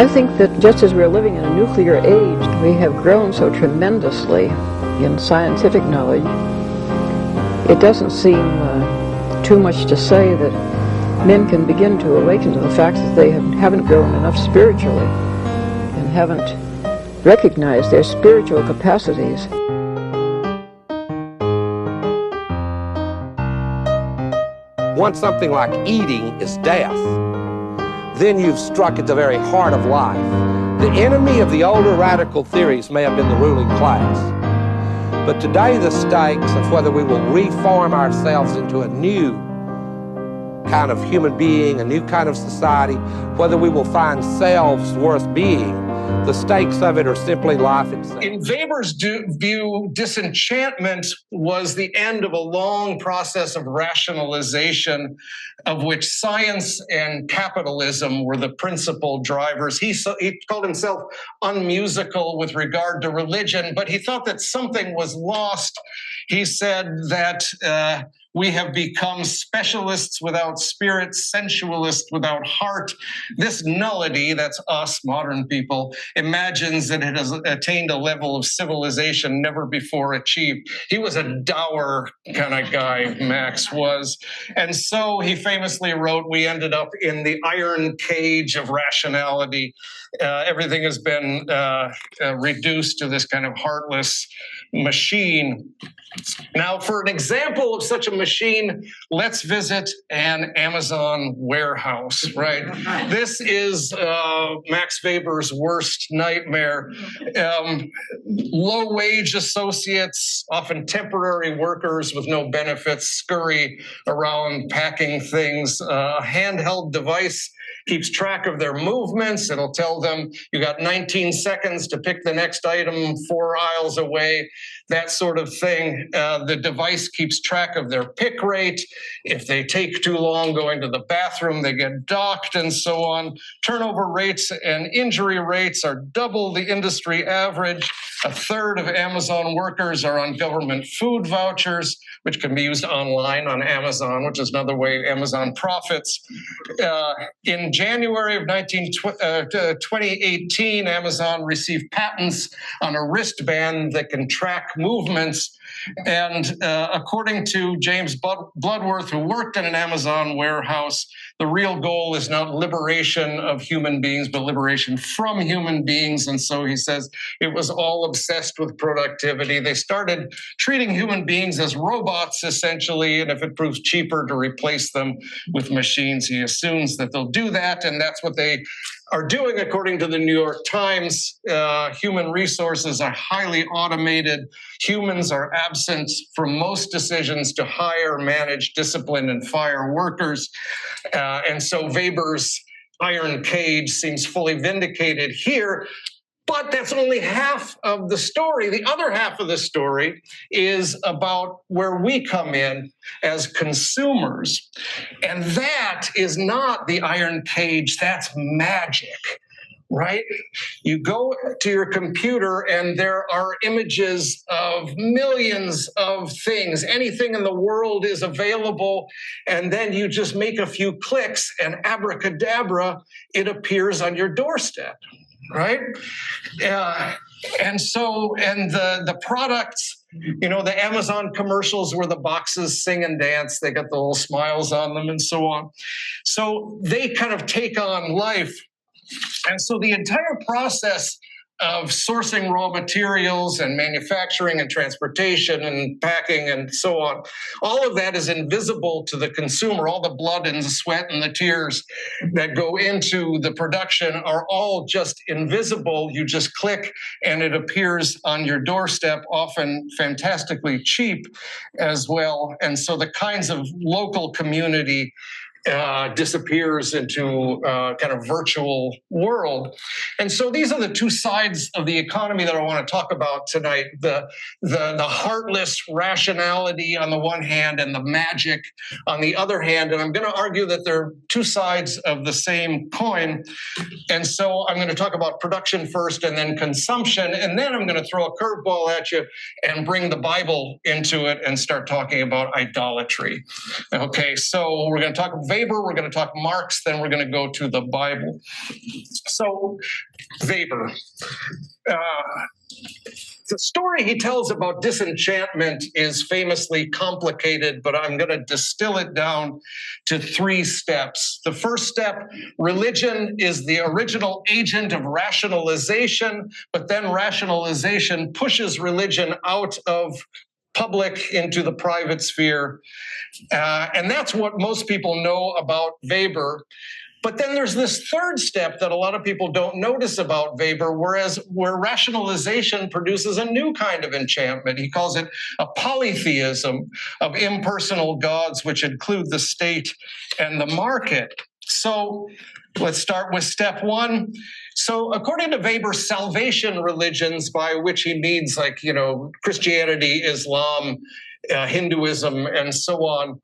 I think that just as we're living in a nuclear age, we have grown so tremendously in scientific knowledge. It doesn't seem too much to say that men can begin to awaken to the fact that they haven't grown enough spiritually and haven't recognized their spiritual capacities. Once something like eating is death, then you've struck at the very heart of life. The enemy of the older radical theories may have been the ruling class, but today the stakes of whether we will reform ourselves into a new kind of human being, a new kind of society, whether we will find selves worth being, the stakes of it are simply life itself. In Weber's view, disenchantment was the end of a long process of rationalization of which science and capitalism were the principal drivers. He called himself unmusical with regard to religion, but he thought that something was lost. He said that we have become specialists without spirit, sensualists without heart. This nullity, that's us, modern people, imagines that it has attained a level of civilization never before achieved. He was a dour kind of guy, Max was. And so he famously wrote, we ended up in the iron cage of rationality. Everything has been reduced to this kind of heartless machine. Now, for an example of such a machine, let's visit an Amazon warehouse, right? This is Max Weber's worst nightmare. Low-wage associates, often temporary workers with no benefits, scurry around packing things. A handheld device keeps track of their movements. It'll tell them you got 19 seconds to pick the next item 4 aisles away, that sort of thing. The device keeps track of their pick rate. If they take too long going to the bathroom, they get docked and so on. Turnover rates and injury rates are double the industry average. A third of Amazon workers are on government food vouchers, which can be used online on Amazon, which is another way Amazon profits. In January of 2018, Amazon received patents on a wristband that can track movements. And according to James Bloodworth, who worked in an Amazon warehouse, the real goal is not liberation of human beings, but liberation from human beings. And so he says it was all obsessed with productivity. They started treating human beings as robots, essentially, and if it proves cheaper to replace them with machines, he assumes that they'll do that, and that's what they are doing, according to the New York Times. Human resources are highly automated. Humans are absent from most decisions to hire, manage, discipline, and fire workers. And so Weber's iron cage seems fully vindicated here. But that's only half of the story. The other half of the story is about where we come in as consumers. And that is not the iron cage, that's magic, right? You go to your computer and there are images of millions of things. Anything in the world is available. And then you just make a few clicks and abracadabra, it appears on your doorstep. Right? And the products, you know, the Amazon commercials where the boxes sing and dance, they got the little smiles on them and so on. So they kind of take on life. And so the entire process of sourcing raw materials and manufacturing and transportation and packing and so on, all of that is invisible to the consumer. All the blood and the sweat and the tears that go into the production are all just invisible. You just click and it appears on your doorstep, often fantastically cheap as well. And so the kinds of local community disappears into kind of virtual world. And so these are the two sides of the economy that I want to talk about tonight. The heartless rationality on the one hand and the magic on the other hand. And I'm going to argue that they're two sides of the same coin. And so I'm going to talk about production first and then consumption. And then I'm going to throw a curveball at you and bring the Bible into it and start talking about idolatry. Okay, so we're going to talk Weber, we're going to talk Marx, then we're going to go to the Bible. So, Weber. The story he tells about disenchantment is famously complicated, but I'm going to distill it down to 3 steps. The first step, religion is the original agent of rationalization, but then rationalization pushes religion out of public into the private sphere. And that's what most people know about Weber. But then there's this third step that a lot of people don't notice about Weber, where rationalization produces a new kind of enchantment. He calls it a polytheism of impersonal gods, which include the state and the market. So let's start with step 1. So according to Weber, salvation religions, by which he means Christianity, Islam, Hinduism, and so on,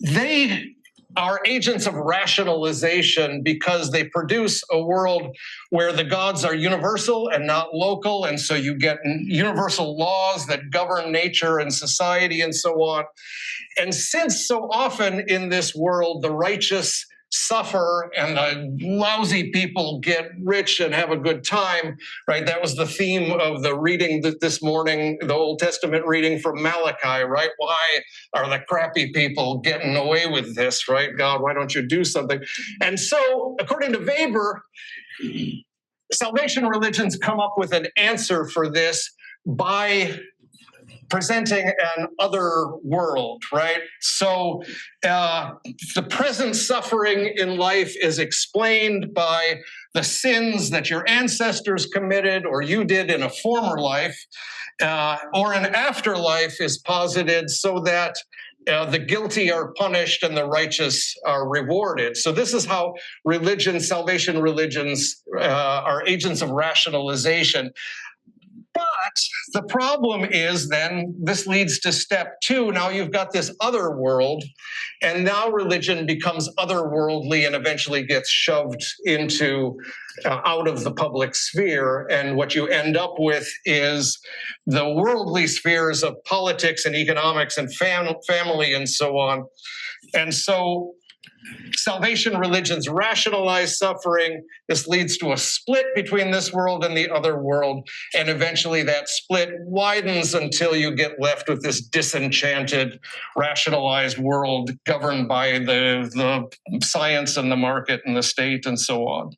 they are agents of rationalization because they produce a world where the gods are universal and not local, and so you get universal laws that govern nature and society and so on. And since so often in this world the righteous suffer and the lousy people get rich and have a good time, right? That was the theme of the reading this morning, the Old Testament reading from Malachi, right? Why are the crappy people getting away with this, right? God, why don't you do something? And so, according to Weber, salvation religions come up with an answer for this by presenting an other world, right? So the present suffering in life is explained by the sins that your ancestors committed or you did in a former life, or an afterlife is posited so that the guilty are punished and the righteous are rewarded. So this is how salvation religions are agents of rationalization. But the problem is then this leads to step 2. Now you've got this other world, and now religion becomes otherworldly and eventually gets shoved into out of the public sphere. And what you end up with is the worldly spheres of politics and economics and family and so on. And so salvation religions rationalize suffering. This leads to a split between this world and the other world. And eventually that split widens until you get left with this disenchanted, rationalized world governed by the science and the market and the state and so on.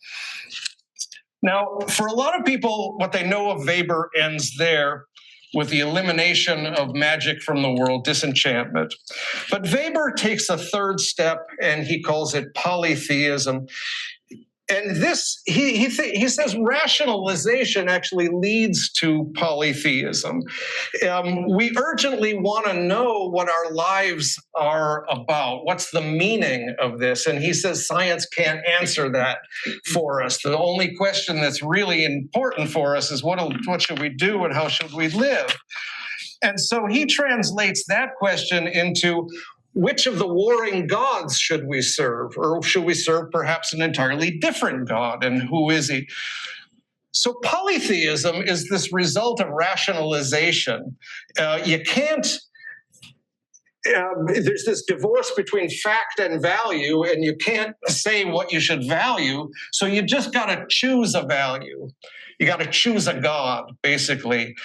Now, for a lot of people, what they know of Weber ends there, with the elimination of magic from the world, disenchantment. But Weber takes a third step, and he calls it polytheism. And this, he says rationalization actually leads to polytheism. We urgently want to know what our lives are about. What's the meaning of this? And he says science can't answer that for us. The only question that's really important for us is what should we do and how should we live? And so he translates that question into, which of the warring gods should we serve? Or should we serve perhaps an entirely different God? And who is he? So polytheism is this result of rationalization. You can't, there's this divorce between fact and value, and you can't say what you should value. So you just got to choose a value. You got to choose a God, basically.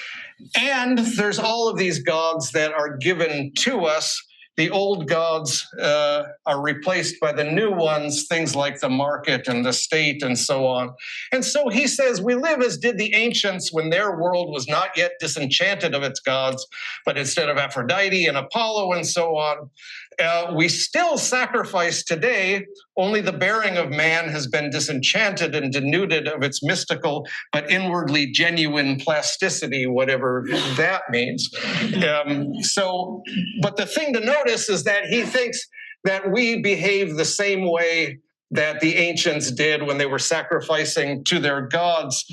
And there's all of these gods that are given to us. The old gods are replaced by the new ones, things like the market and the state and so on. And so he says, we live as did the ancients when their world was not yet disenchanted of its gods, but instead of Aphrodite and Apollo and so on. We still sacrifice today, only the bearing of man has been disenchanted and denuded of its mystical but inwardly genuine plasticity, whatever that means. But the thing to notice is that he thinks that we behave the same way that the ancients did when they were sacrificing to their gods.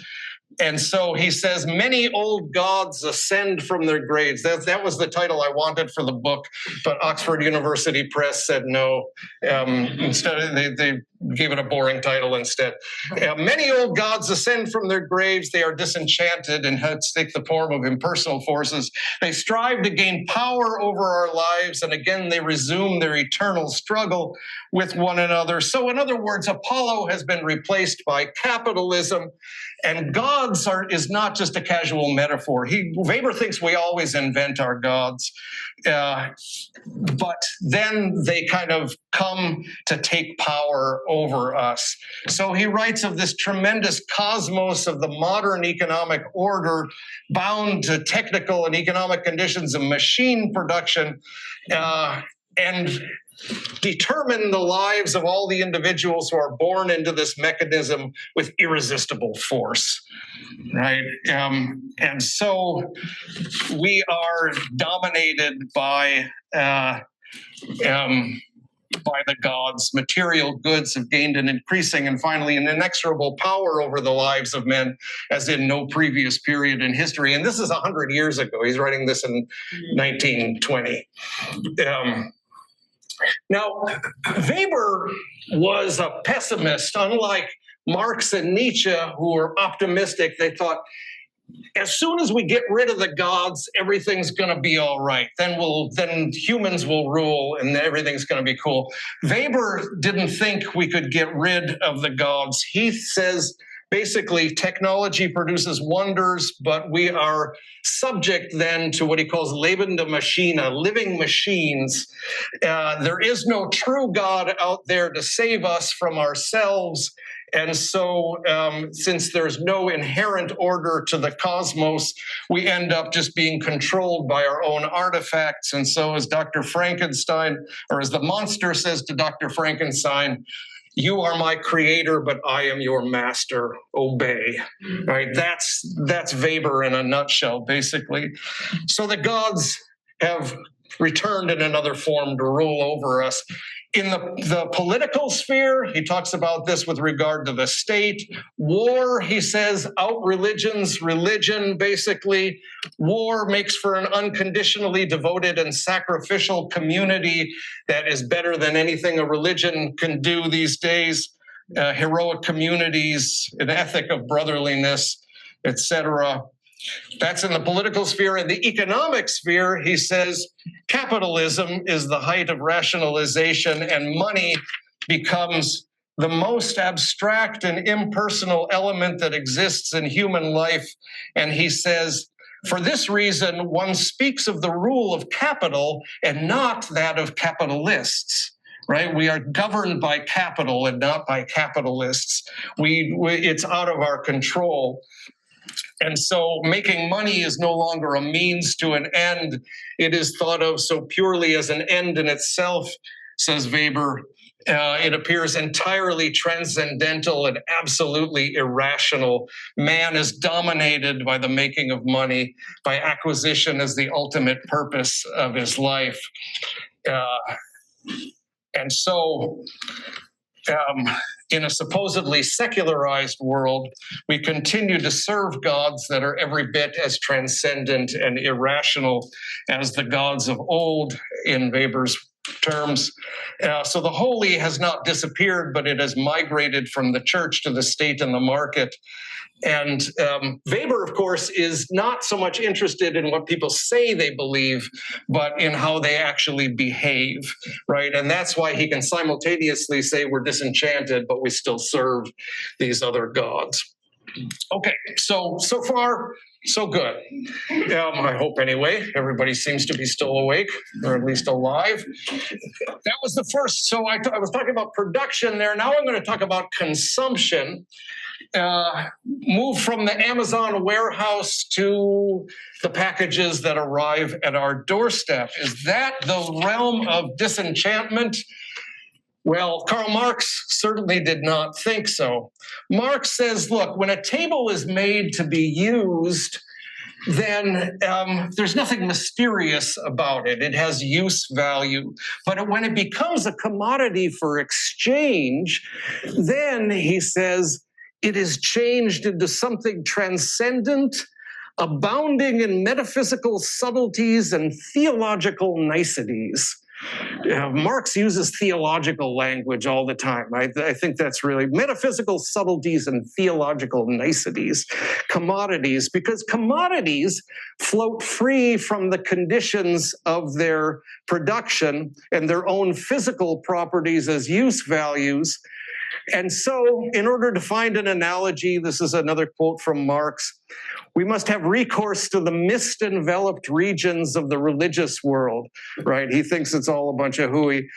And so he says, many old gods ascend from their graves. That was the title I wanted for the book, but Oxford University Press said no. Instead, they gave it a boring title instead. Many old gods ascend from their graves. They are disenchanted and hence take the form of impersonal forces. They strive to gain power over our lives, and again, they resume their eternal struggle with one another. So in other words, Apollo has been replaced by capitalism, and gods is not just a casual metaphor. Weber thinks we always invent our gods, but then they kind of come to take power over us. So he writes of this tremendous cosmos of the modern economic order bound to technical and economic conditions of machine production, and determine the lives of all the individuals who are born into this mechanism with irresistible force, right? And so we are dominated by the gods. Material goods have gained an increasing and finally an inexorable power over the lives of men as in no previous period in history. And this is 100 years ago. He's writing this in 1920. Now, Weber was a pessimist, unlike Marx and Nietzsche, who were optimistic. They thought, as soon as we get rid of the gods, everything's going to be all right. Then humans will rule and everything's going to be cool. Weber didn't think we could get rid of the gods. He says, basically, technology produces wonders, but we are subject then to what he calls lebende Maschine, living machines. There is no true God out there to save us from ourselves. And so since there's no inherent order to the cosmos, we end up just being controlled by our own artifacts. And so as Dr. Frankenstein, or as the monster says to Dr. Frankenstein, "You are my creator, but I am your master. Obey." Right? That's Weber in a nutshell, basically. So the gods have returned in another form to rule over us. In the political sphere, he talks about this with regard to the state. War, he says, out religions, religion, basically. War makes for an unconditionally devoted and sacrificial community that is better than anything a religion can do these days. Heroic communities, an ethic of brotherliness, etc. That's in the political sphere. In the economic sphere, he says, capitalism is the height of rationalization, and money becomes the most abstract and impersonal element that exists in human life. And he says, for this reason, one speaks of the rule of capital and not that of capitalists. Right? We are governed by capital and not by capitalists. It's out of our control. And so making money is no longer a means to an end. It is thought of so purely as an end in itself, says Weber. It appears entirely transcendental and absolutely irrational. Man is dominated by the making of money, by acquisition as the ultimate purpose of his life. And so in a supposedly secularized world, we continue to serve gods that are every bit as transcendent and irrational as the gods of old, in Weber's terms. So the holy has not disappeared, but it has migrated from the church to the state and the market. And Weber, of course, is not so much interested in what people say they believe, but in how they actually behave, right? And that's why he can simultaneously say we're disenchanted, but we still serve these other gods. Okay, so far, so good. I hope anyway. Everybody seems to be still awake, or at least alive. That was the first. So I was talking about production there. Now I'm going to talk about consumption. Move from the Amazon warehouse to the packages that arrive at our doorstep. Is that the realm of disenchantment? Well, Karl Marx certainly did not think so. Marx says, look, when a table is made to be used, then there's nothing mysterious about it. It has use value. But when it becomes a commodity for exchange, then, he says, it is changed into something transcendent, abounding in metaphysical subtleties and theological niceties. Marx uses theological language all the time. I think that's really metaphysical subtleties and theological niceties, commodities, because commodities float free from the conditions of their production and their own physical properties as use values. And so, in order to find an analogy, this is another quote from Marx, we must have recourse to the mist-enveloped regions of the religious world, right? He thinks it's all a bunch of hooey.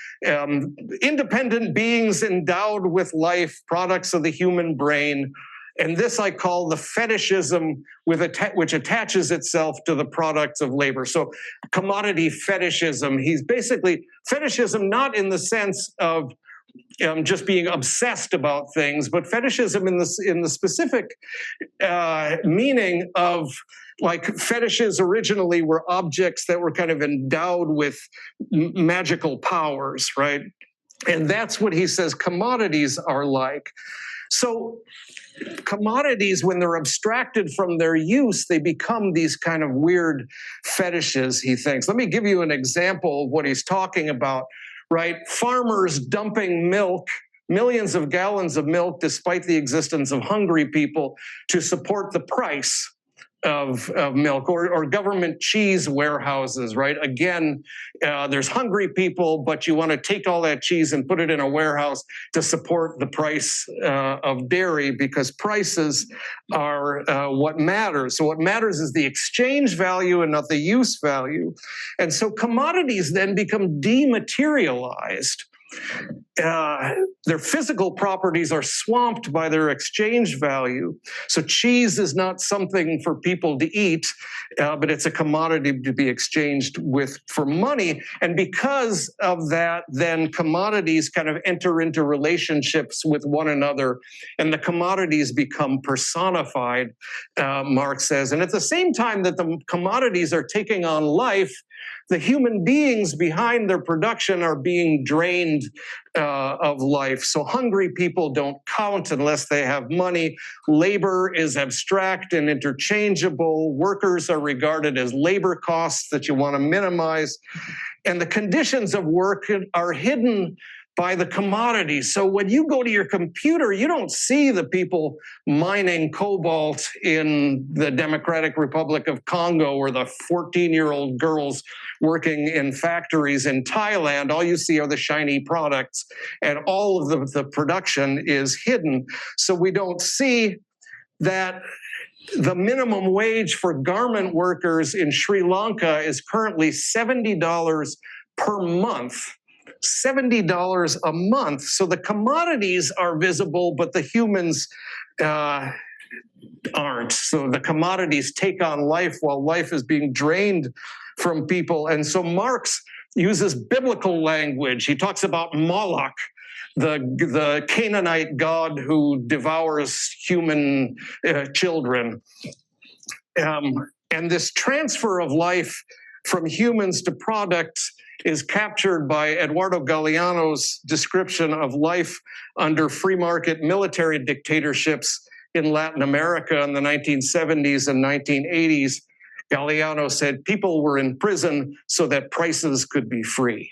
Independent beings endowed with life, products of the human brain, and this I call the fetishism which attaches itself to the products of labor. So commodity fetishism, he's basically, fetishism not in the sense of just being obsessed about things, but fetishism in the specific meaning of, like, fetishes originally were objects that were kind of endowed with magical powers, right? And that's what he says commodities are like. So commodities, when they're abstracted from their use, they become these kind of weird fetishes, he thinks. Let me give you an example of what he's talking about. Right? Farmers dumping milk, millions of gallons of milk, despite the existence of hungry people, to support the price of milk, or government cheese warehouses, right? Again, there's hungry people, but you want to take all that cheese and put it in a warehouse to support the price of dairy, because prices are what matters. So what matters is the exchange value and not the use value. And so commodities then become dematerialized. Their physical properties are swamped by their exchange value. So cheese is not something for people to eat, but it's a commodity to be exchanged with for money. And because of that, then commodities kind of enter into relationships with one another, and the commodities become personified, Marx says. And at the same time that the commodities are taking on life, the human beings behind their production are being drained of life. So hungry people don't count unless they have money. Labor is abstract and interchangeable. Workers are regarded as labor costs that you want to minimize. And the conditions of work are hidden by the commodities. So when you go to your computer, you don't see the people mining cobalt in the Democratic Republic of Congo, or the 14-year-old girls working in factories in Thailand. All you see are the shiny products, and all of the production is hidden. So we don't see that the minimum wage for garment workers in Sri Lanka is currently $70 per month. $70 a month. So the commodities are visible, but the humans aren't. So the commodities take on life while life is being drained from people. And so Marx uses biblical language. He talks about Moloch, the Canaanite god who devours human children. And this transfer of life from humans to products is captured by Eduardo Galeano's description of life under free market military dictatorships in Latin America in the 1970s and 1980s. Galeano said people were in prison so that prices could be free.